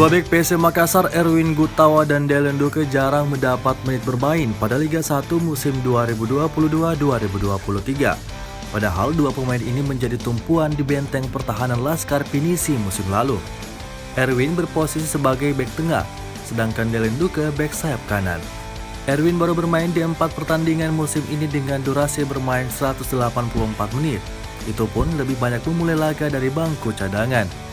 Kedua bek PSM Makassar Erwin Gutawa dan Dellen Duke jarang mendapat menit bermain pada Liga 1 musim 2022-2023. Padahal dua pemain ini menjadi tumpuan di benteng pertahanan Laskar Pinisi musim lalu. Erwin berposisi sebagai bek tengah, sedangkan Dellen Duke bek sayap kanan. Erwin baru bermain di 4 pertandingan musim ini dengan durasi bermain 184 menit. Itu pun lebih banyak memulai laga dari bangku cadangan.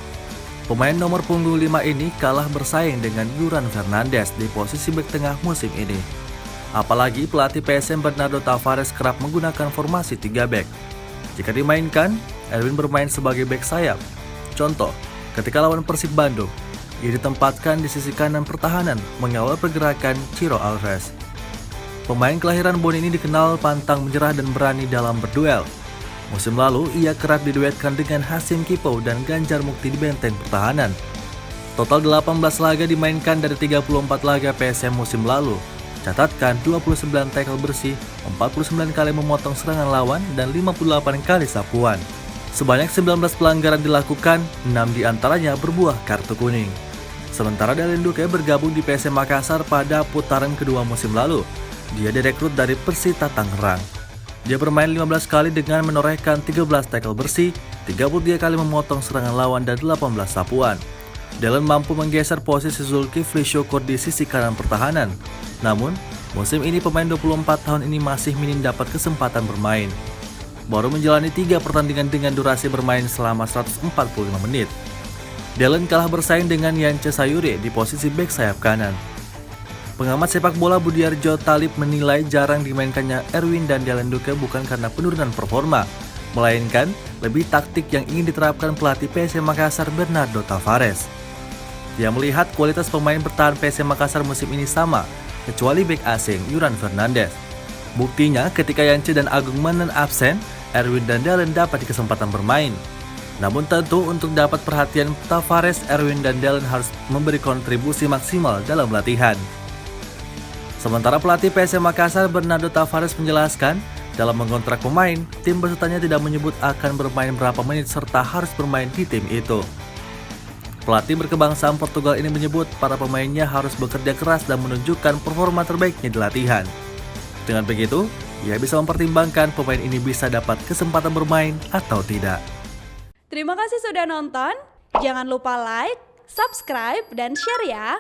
Pemain nomor punggung 5 ini kalah bersaing dengan Yuran Fernandes di posisi bek tengah musim ini. Apalagi pelatih PSM Bernardo Tavares kerap menggunakan formasi 3 bek. Jika dimainkan, Erwin bermain sebagai bek sayap. Contoh, ketika lawan Persib Bandung, ia ditempatkan di sisi kanan pertahanan mengawal pergerakan Ciro Alves. Pemain kelahiran Bon ini dikenal pantang menyerah dan berani dalam berduel. Musim lalu, ia kerap diduetkan dengan Hasim Kipo dan Ganjar Mukti di benteng pertahanan. Total 18 laga dimainkan dari 34 laga PSM musim lalu. Catatkan 29 tackle bersih, 49 kali memotong serangan lawan, dan 58 kali sapuan. Sebanyak 19 pelanggaran dilakukan, 6 diantaranya berbuah kartu kuning. Sementara Dellen Duke bergabung di PSM Makassar pada putaran kedua musim lalu. Dia direkrut dari Persita Tangerang. Dia bermain 15 kali dengan menorehkan 13 tackle bersih, 33 kali memotong serangan lawan, dan 18 sapuan. Dellen mampu menggeser posisi Zulkifli Syukur di sisi kanan pertahanan. Namun, musim ini pemain 24 tahun ini masih minim dapat kesempatan bermain. Baru menjalani 3 pertandingan dengan durasi bermain selama 145 menit. Dellen kalah bersaing dengan Yance Sayuri di posisi bek sayap kanan. Pengamat sepak bola Budiarjo Talib menilai jarang dimainkannya Erwin dan Dellen Duke bukan karena penurunan performa, melainkan lebih taktik yang ingin diterapkan pelatih PSM Makassar Bernardo Tavares. Dia melihat kualitas pemain bertahan PSM Makassar musim ini sama, kecuali bek asing Yuran Fernandes. Buktinya ketika Yance dan Agung Manen absen, Erwin dan Dellen dapat kesempatan bermain. Namun tentu untuk dapat perhatian Tavares, Erwin dan Dellen harus memberi kontribusi maksimal dalam latihan. Sementara pelatih PSM Makassar Bernardo Tavares menjelaskan, dalam mengontrak pemain, tim pesertanya tidak menyebut akan bermain berapa menit serta harus bermain di tim itu. Pelatih berkebangsaan Portugal ini menyebut para pemainnya harus bekerja keras dan menunjukkan performa terbaiknya di latihan. Dengan begitu, ia bisa mempertimbangkan pemain ini bisa dapat kesempatan bermain atau tidak. Terima kasih sudah nonton. Jangan lupa like, subscribe, dan share ya.